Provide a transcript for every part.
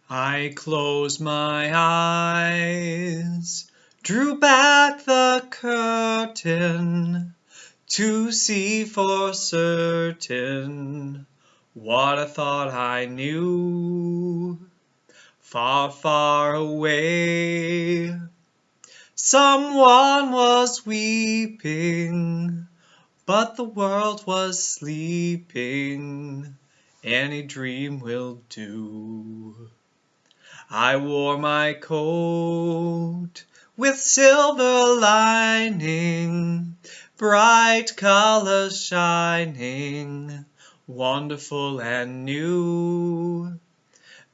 I closed my eyes, drew back the curtain to see for certain what I thought I knew. Far, far away, someone was weeping, but the world was sleeping. Any dream will do. I wore my coat with silver lining, bright colors shining, wonderful and new.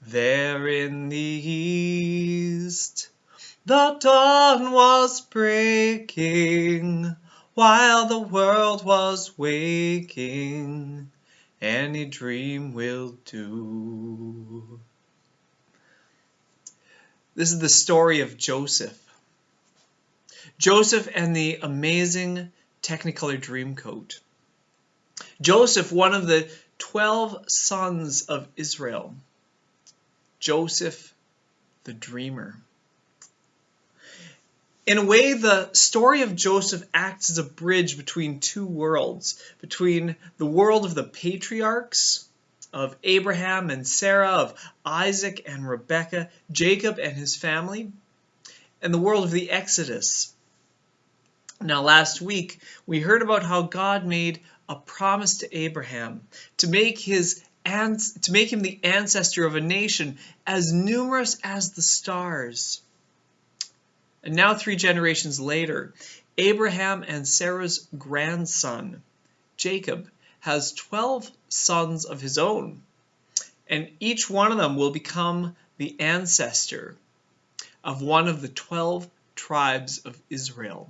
There in the east, the dawn was breaking, while the world was waking. Any dream will do. This is the story of Joseph. Joseph and the amazing Technicolor Dreamcoat. Joseph, one of the 12 sons of Israel. Joseph the dreamer. In a way, the story of Joseph acts as a bridge between two worlds, between the world of the patriarchs, of Abraham and Sarah, of Isaac and Rebekah, Jacob and his family, and the world of the Exodus. Now, last week, we heard about how God made a promise to Abraham to make him the ancestor of a nation as numerous as the stars. And now, 3 generations later, Abraham and Sarah's grandson, Jacob, has 12 sons of his own, and each one of them will become the ancestor of one of the 12 tribes of Israel.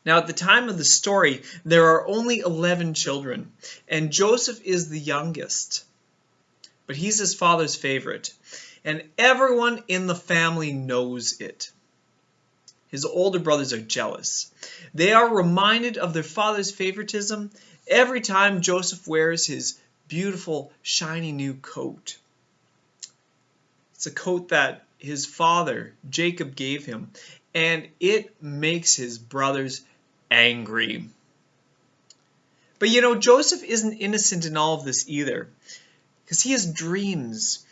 Now, at the time of the story, there are only 11 children, and Joseph is the youngest, but he's his father's favorite, and everyone in the family knows it. His older brothers are jealous. They are reminded of their father's favoritism every time Joseph wears his beautiful, shiny new coat. It's a coat that his father, Jacob, gave him, and it makes his brothers angry. But Joseph isn't innocent in all of this either, because he has dreams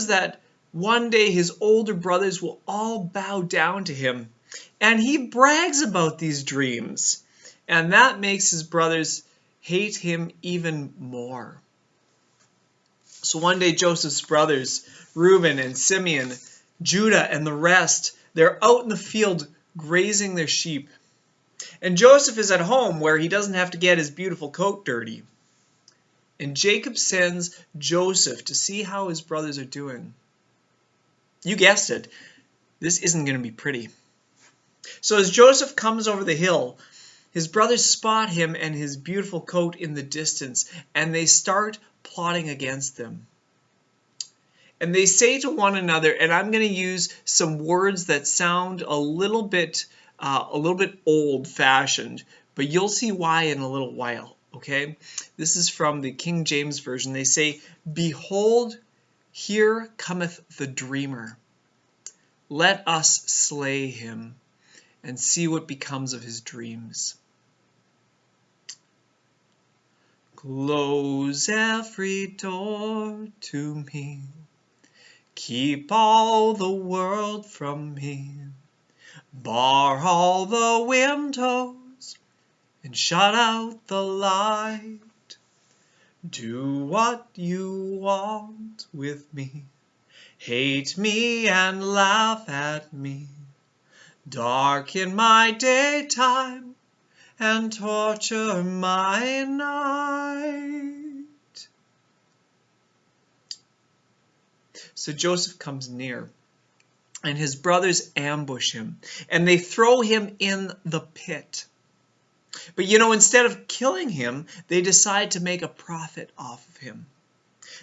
that one day his older brothers will all bow down to him, and he brags about these dreams, and that makes his brothers hate him even more. So one day Joseph's brothers, Reuben and Simeon, Judah and the rest, they're out in the field grazing their sheep. And Joseph is at home where he doesn't have to get his beautiful coat dirty. And Jacob sends Joseph to see how his brothers are doing. You guessed it, this isn't going to be pretty. So as Joseph comes over the hill, his brothers spot him and his beautiful coat in the distance, and they start plotting against them. And they say to one another, and I'm going to use some words that sound a little bit old-fashioned, but you'll see why in a little while, okay? This is from the King James Version. They say, "Behold, here cometh the dreamer. Let us slay him and see what becomes of his dreams." Close every door to me. Keep all the world from me. Bar all the windows and shut out the light. Do what you want with me. Hate me and laugh at me. Darken my daytime and torture my night. So Joseph comes near, and his brothers ambush him, and they throw him in the pit. But instead of killing him, they decide to make a profit off of him.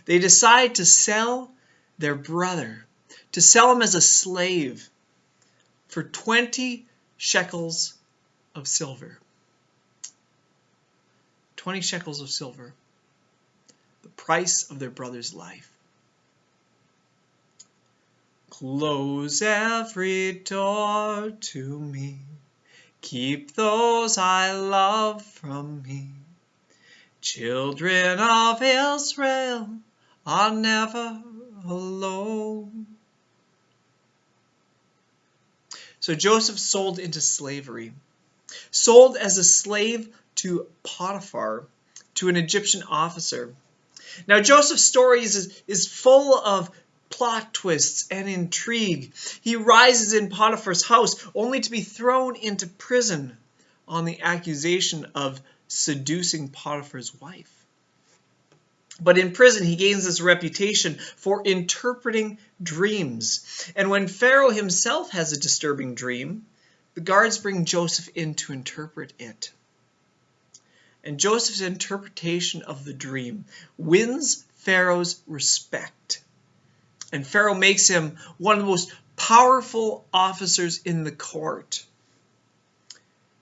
They decide to sell their brother, to sell him as a slave for 20 shekels of silver. 20 shekels of silver, the price of their brother's life. Close every door to me. Keep those I love from me. Children of Israel are never alone. So Joseph sold into slavery, sold as a slave to Potiphar, to an Egyptian officer. Now Joseph's story is full of plot twists and intrigue. He rises in Potiphar's house only to be thrown into prison on the accusation of seducing Potiphar's wife. But in prison, he gains this reputation for interpreting dreams. And when Pharaoh himself has a disturbing dream, the guards bring Joseph in to interpret it. And Joseph's interpretation of the dream wins Pharaoh's respect. And Pharaoh makes him one of the most powerful officers in the court.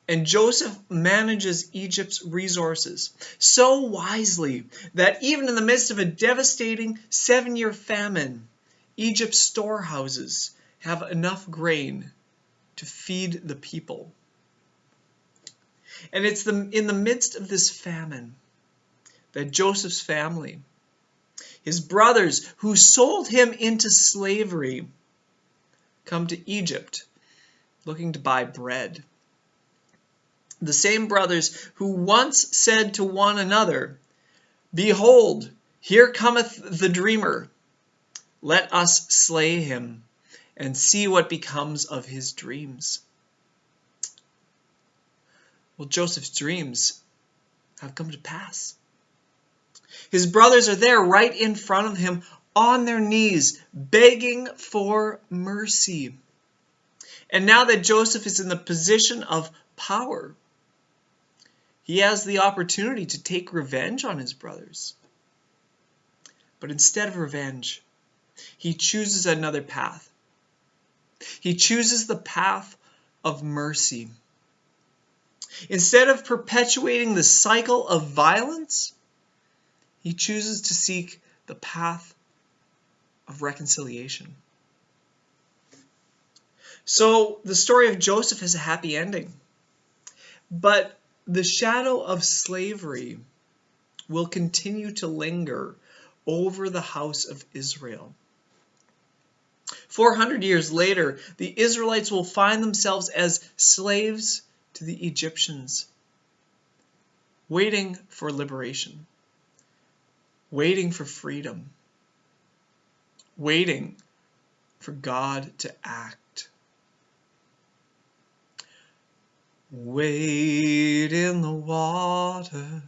And Joseph manages Egypt's resources so wisely that even in the midst of a devastating 7-year famine, Egypt's storehouses have enough grain to feed the people. And it's in the midst of this famine that Joseph's family, his brothers who sold him into slavery, come to Egypt looking to buy bread. The same brothers who once said to one another, "Behold, here cometh the dreamer. Let us slay him and see what becomes of his dreams." Well, Joseph's dreams have come to pass. His brothers are there right in front of him on their knees, begging for mercy. And now that Joseph is in the position of power, he has the opportunity to take revenge on his brothers. But instead of revenge, he chooses another path. He chooses the path of mercy. Instead of perpetuating the cycle of violence, he chooses to seek the path of reconciliation. So the story of Joseph has a happy ending. But the shadow of slavery will continue to linger over the house of Israel. 400 years later, the Israelites will find themselves as slaves to the Egyptians, waiting for liberation, waiting for freedom, waiting for God to act. Wade in the water,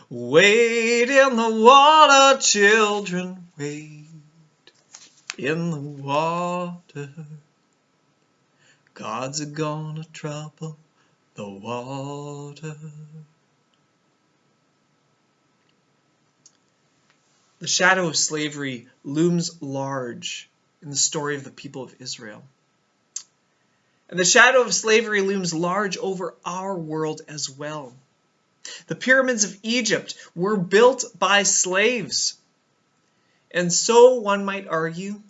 wade in the water, children, wade in the water. God's gonna trouble the water. The shadow of slavery looms large in the story of the people of Israel. And the shadow of slavery looms large over our world as well. The pyramids of Egypt were built by slaves. And so, one might argue,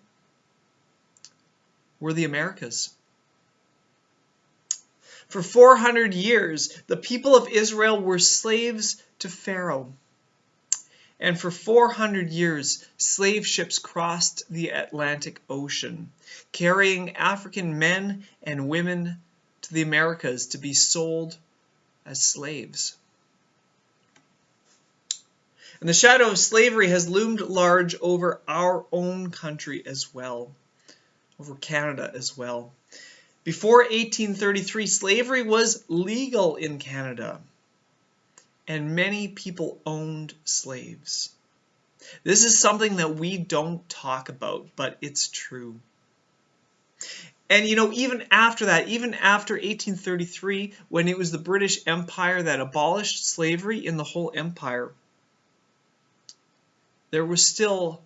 were the Americas. For 400 years, the people of Israel were slaves to Pharaoh. And for 400 years, slave ships crossed the Atlantic Ocean, carrying African men and women to the Americas to be sold as slaves. And the shadow of slavery has loomed large over our own country as well, over Canada as well. Before 1833, slavery was legal in Canada, and many people owned slaves. This is something that we don't talk about, but it's true. And even after that, even after 1833, when it was the British Empire that abolished slavery in the whole empire, there were still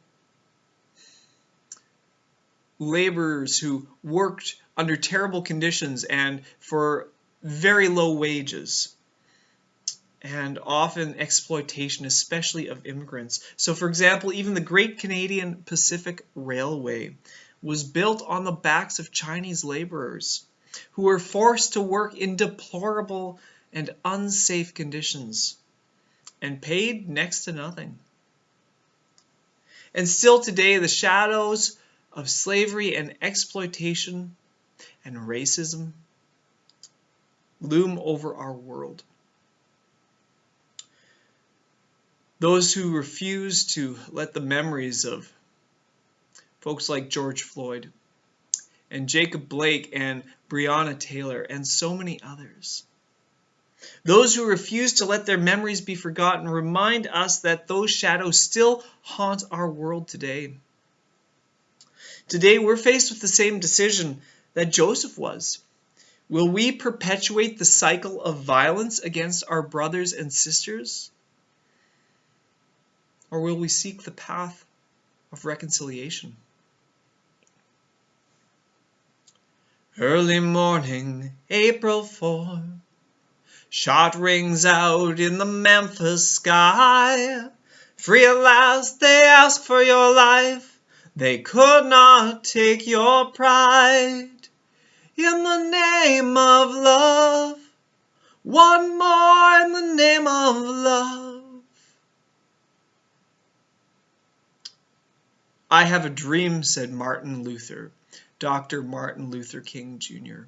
laborers who worked under terrible conditions and for very low wages, and often exploitation, especially of immigrants. So, for example, even the Great Canadian Pacific Railway was built on the backs of Chinese laborers who were forced to work in deplorable and unsafe conditions and paid next to nothing. And still today, the shadows of slavery and exploitation and racism loom over our world. Those who refuse to let the memories of folks like George Floyd and Jacob Blake and Breonna Taylor and so many others, those who refuse to let their memories be forgotten remind us that those shadows still haunt our world today. Today we're faced with the same decision that Joseph was. Will we perpetuate the cycle of violence against our brothers and sisters? Or will we seek the path of reconciliation? Early morning, April 4, shot rings out in the Memphis sky. Free at last, they ask for your life. They could not take your pride. In the name of love, one more in the name of love. I have a dream, said Martin Luther, Dr. Martin Luther King Jr.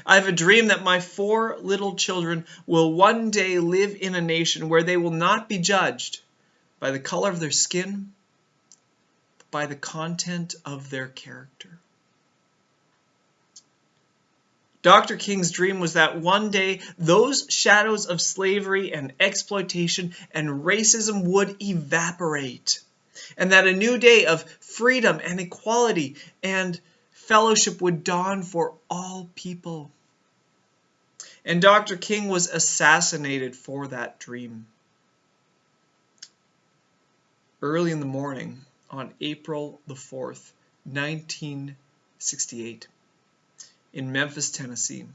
I have a dream that my 4 little children will one day live in a nation where they will not be judged by the color of their skin, but by the content of their character. Dr. King's dream was that one day those shadows of slavery and exploitation and racism would evaporate, and that a new day of freedom and equality and fellowship would dawn for all people. And Dr. King was assassinated for that dream. Early in the morning on April the 4th, 1968, in Memphis, Tennessee.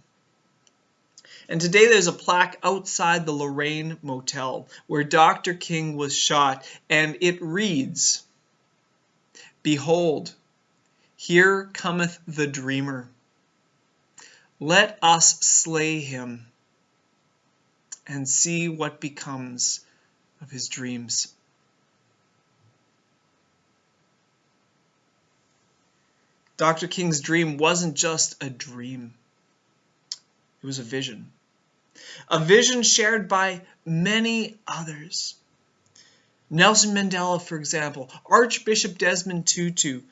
And today there's a plaque outside the Lorraine Motel where Dr. King was shot, and it reads, "Behold, here cometh the dreamer. Let us slay him and see what becomes of his dreams." Dr. King's dream wasn't just a dream. It was a vision shared by many others. Nelson Mandela, for example, Archbishop Desmond Tutu,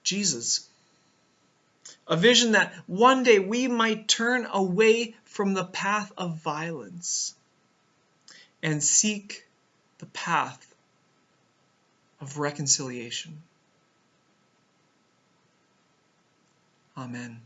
Jesus. A vision that one day we might turn away from the path of violence and seek the path of reconciliation. Amen.